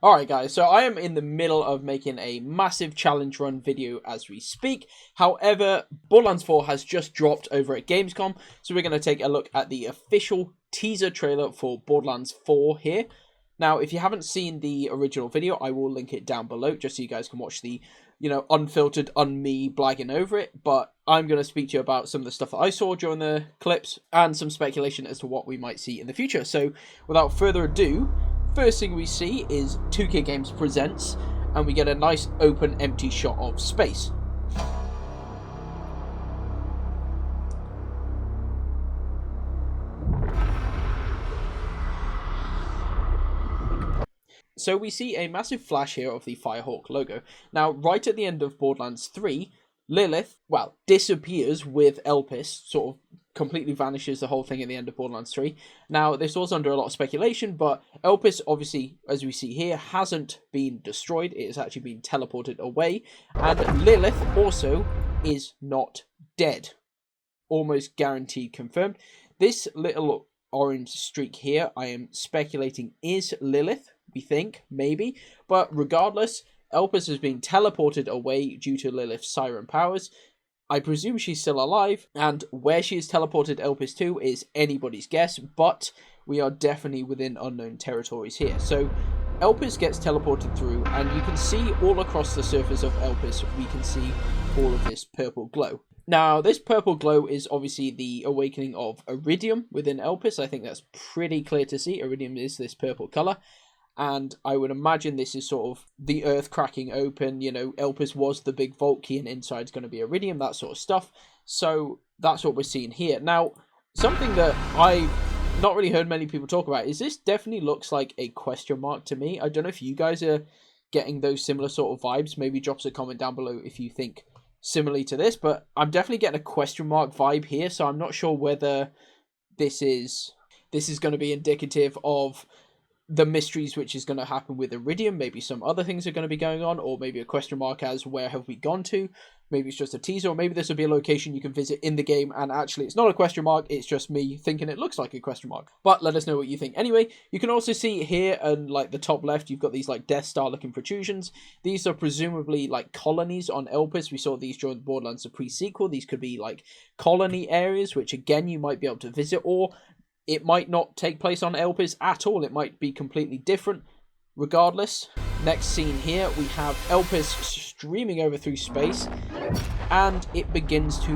Alright guys, so I am in the middle of making a massive challenge run video as we speak. However, Borderlands 4 has just dropped over at Gamescom, so we're going to take a look at the official teaser trailer for Borderlands 4 here. Now, if you haven't seen the original video, I will link it down below just so you guys can watch the, unfiltered, me blagging over it. But I'm going to speak to you about some of the stuff that I saw during the clips and some speculation as to what we might see in the future. So, without further ado, first thing we see is 2K Games Presents, and we get a nice open empty shot of space. So we see a massive flash here of the Firehawk logo. Now, right at the end of Borderlands 3, Lilith, disappears with Elpis, sort of completely vanishes the whole thing at the end of Borderlands 3. Now, this was under a lot of speculation, but Elpis, obviously, as we see here, hasn't been destroyed. It has actually been teleported away. And Lilith also is not dead. Almost guaranteed confirmed. This little orange streak here, I am speculating, is Lilith. We think, maybe. But regardless, Elpis has been teleported away due to Lilith's siren powers. I presume she's still alive, and where she has teleported Elpis to is anybody's guess, but we are definitely within unknown territories here. So Elpis gets teleported through, and you can see all across the surface of Elpis, we can see all of this purple glow. Now, this purple glow is obviously the awakening of Iridium within Elpis. I think that's pretty clear to see. Iridium is this purple colour. And I would imagine this is sort of the earth cracking open, Elpis was the big vault key and inside's going to be Iridium, that sort of stuff. So that's what we're seeing here. Now, something that I've not really heard many people talk about is this definitely looks like a question mark to me. I don't know if you guys are getting those similar sort of vibes. Maybe drop us a comment down below if you think similarly to this, but I'm definitely getting a question mark vibe here, so I'm not sure whether this is going to be indicative of the mysteries which is going to happen with Iridium. Maybe some other things are going to be going on, or maybe a question mark as where have we gone to. Maybe it's just a teaser, or maybe this will be a location you can visit in the game and actually it's not a question mark, it's just me thinking it looks like a question mark. But let us know what you think. Anyway, you can also see here and the top left, you've got these Death Star looking protrusions. These are presumably colonies on Elpis. We saw these during Borderlands the pre-sequel. These could be colony areas which again you might be able to visit, or it might not take place on Elpis at all. It might be completely different. Regardless, next scene here, we have Elpis streaming over through space, and it begins to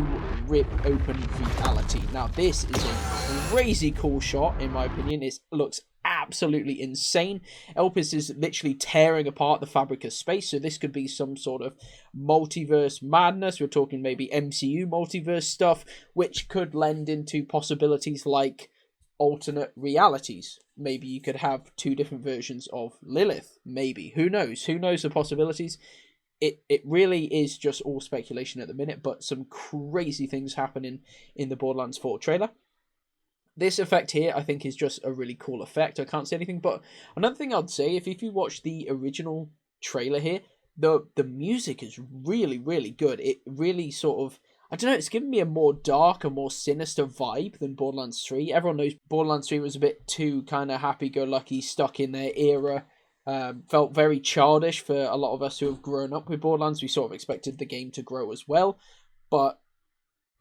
rip open reality. Now, this is a crazy cool shot, in my opinion. It looks absolutely insane. Elpis is literally tearing apart the fabric of space, so this could be some sort of multiverse madness. We're talking maybe MCU multiverse stuff, which could lend into possibilities like alternate realities. Maybe you could have two different versions of Lilith. Maybe. Who knows? Who knows the possibilities? It really is just all speculation at the minute, but some crazy things happening in the Borderlands 4 trailer. This effect here, I think, is just a really cool effect. I can't say anything, but another thing I'd say, if you watch the original trailer here, the music is really, really good. It really sort of, I don't know, it's giving me a more dark, a more sinister vibe than Borderlands 3. Everyone knows Borderlands 3 was a bit too kind of happy-go-lucky, stuck in their era. Felt very childish for a lot of us who have grown up with Borderlands. We sort of expected the game to grow as well. But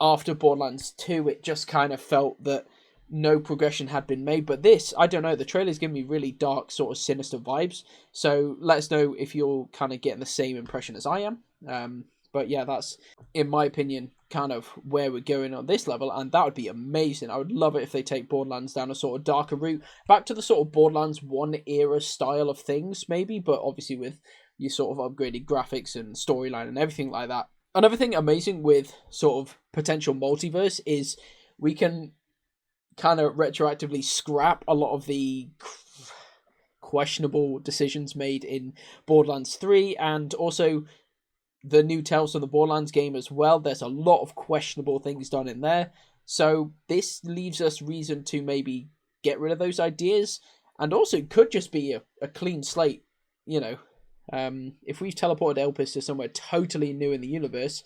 after Borderlands 2, it just kind of felt that no progression had been made. But this, I don't know, the trailer's giving me really dark, sort of sinister vibes. So let us know if you're kind of getting the same impression as I am. But yeah, that's, in my opinion, kind of where we're going on this level, and that would be amazing. I would love it if they take Borderlands down a sort of darker route, back to the sort of Borderlands 1 era style of things, maybe, but obviously with your sort of upgraded graphics and storyline and everything like that. Another thing amazing with sort of potential multiverse is we can kind of retroactively scrap a lot of the questionable decisions made in Borderlands 3, and also the new Tales of the Borderlands game as well. There's a lot of questionable things done in there. So this leaves us reason to maybe get rid of those ideas. And also could just be a clean slate, If we've teleported Elpis to somewhere totally new in the universe,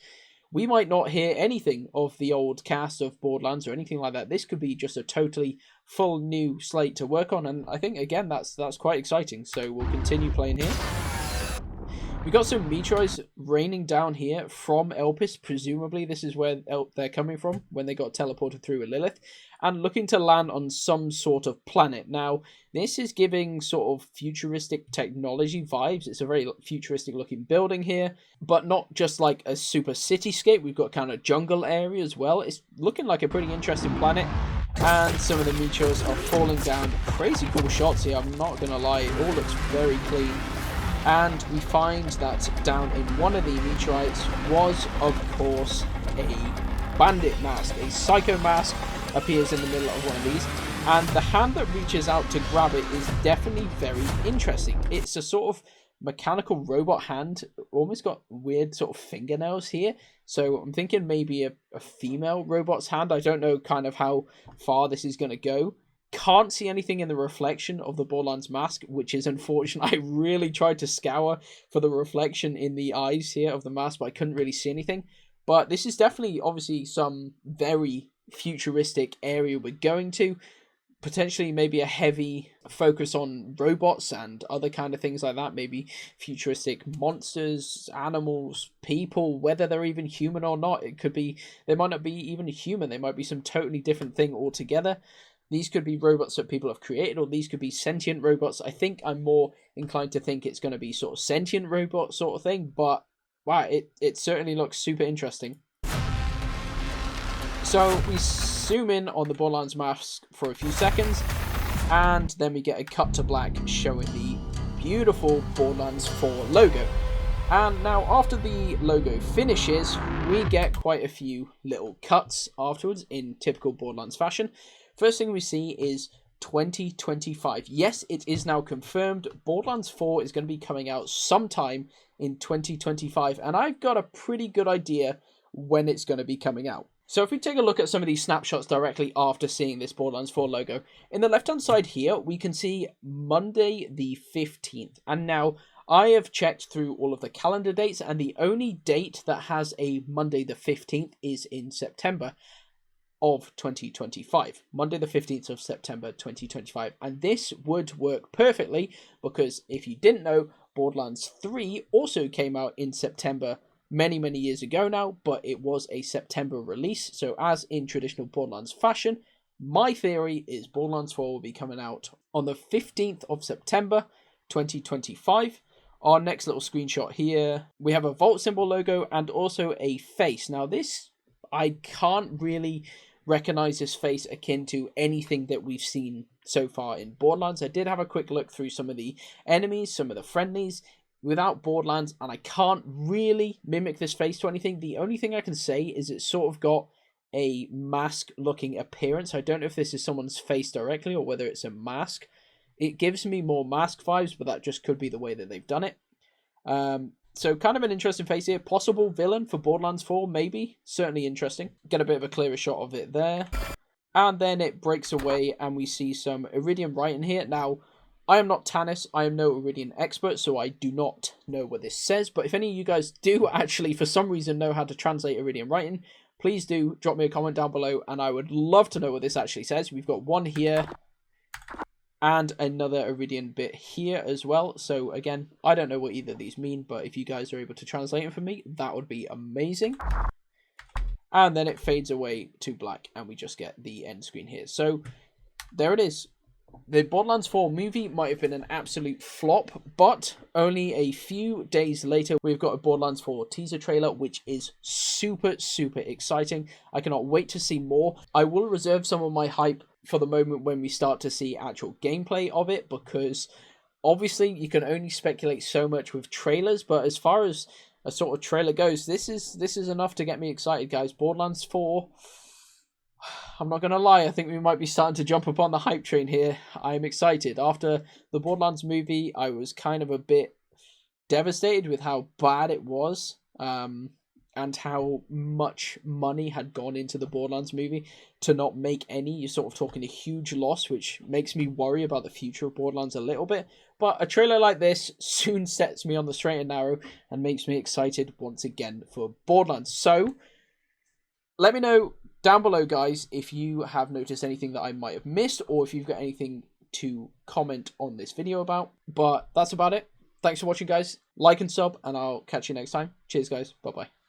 we might not hear anything of the old cast of Borderlands or anything like that. This could be just a totally full new slate to work on, and I think again that's quite exciting. So we'll continue playing here. We got some meteorites raining down here from Elpis. Presumably this is where they're coming from when they got teleported through with Lilith, and looking to land on some sort of planet. Now, this is giving sort of futuristic technology vibes. It's a very futuristic looking building here, but not just like a super cityscape. We've got kind of jungle area as well. It's looking like a pretty interesting planet. And some of the meteors are falling down. Crazy cool shots here, I'm not going to lie. It all looks very clean. And we find that down in one of the meteorites was, of course, a bandit mask. A psycho mask appears in the middle of one of these. And the hand that reaches out to grab it is definitely very interesting. It's a sort of mechanical robot hand, almost got weird sort of fingernails here. So I'm thinking maybe a female robot's hand. I don't know kind of how far this is going to go. Can't see anything in the reflection of the Borderlands mask, which is unfortunate. I really tried to scour for the reflection in the eyes here of the mask, but I couldn't really see anything. But this is definitely, obviously, some very futuristic area we're going to. Potentially maybe a heavy focus on robots and other kind of things like that. Maybe futuristic monsters, animals, people, whether they're even human or not. It could be, they might not be even human. They might be some totally different thing altogether. These could be robots that people have created, or these could be sentient robots. I think I'm more inclined to think it's going to be sort of sentient robot sort of thing, but wow, it certainly looks super interesting. So we zoom in on the Borderlands mask for a few seconds, and then we get a cut to black showing the beautiful Borderlands 4 logo. And now after the logo finishes, we get quite a few little cuts afterwards in typical Borderlands fashion. First thing we see is 2025. Yes, it is now confirmed. Borderlands 4 is going to be coming out sometime in 2025. And I've got a pretty good idea when it's going to be coming out. So if we take a look at some of these snapshots directly after seeing this Borderlands 4 logo, in the left-hand side here, we can see Monday the 15th. And now, I have checked through all of the calendar dates, and the only date that has a Monday the 15th is in September of 2025. Monday the 15th of September 2025. And this would work perfectly, because if you didn't know, Borderlands 3 also came out in September many years ago now, but it was a September release. So as in traditional Borderlands fashion, my theory is Borderlands 4 will be coming out on the 15th of September 2025. Our next little screenshot here, we have a Vault symbol logo and also a face. Now this, I can't really recognize this face akin to anything that we've seen so far in Borderlands. I did have a quick look through some of the enemies, some of the friendlies without Borderlands, and I can't really mimic this face to anything. The only thing I can say is it's sort of got a mask looking appearance. I don't know if this is someone's face directly or whether it's a mask. It gives me more mask vibes, but that just could be the way that they've done it. So kind of an interesting face here. Possible villain for Borderlands 4, maybe. Certainly interesting. Get a bit of a clearer shot of it there. And then it breaks away and we see some Iridium writing here. Now, I am not Tanis. I am no Iridium expert, so I do not know what this says. But if any of you guys do actually, for some reason, know how to translate Iridium writing, please do drop me a comment down below, and I would love to know what this actually says. We've got one here and another Iridium bit here as well. So again, I don't know what either of these mean, but if you guys are able to translate it for me, that would be amazing. And then it fades away to black and we just get the end screen here. So there it is. The Borderlands 4 movie might have been an absolute flop, but only a few days later, we've got a Borderlands 4 teaser trailer, which is super exciting. I cannot wait to see more. I will reserve some of my hype for the moment when we start to see actual gameplay of it, because obviously you can only speculate so much with trailers, but as far as a sort of trailer goes, this is enough to get me excited, guys. Borderlands 4, I'm not going to lie, I think we might be starting to jump upon the hype train here. I am excited. After the Borderlands movie, I was kind of a bit devastated with how bad it was, and how much money had gone into the Borderlands movie to not make any. You're sort of talking a huge loss, which makes me worry about the future of Borderlands a little bit. But a trailer like this soon sets me on the straight and narrow and makes me excited once again for Borderlands. So, let me know down below, guys, if you have noticed anything that I might have missed, or if you've got anything to comment on this video about. But that's about it. Thanks for watching, guys. Like and sub, and I'll catch you next time. Cheers, guys. Bye-bye.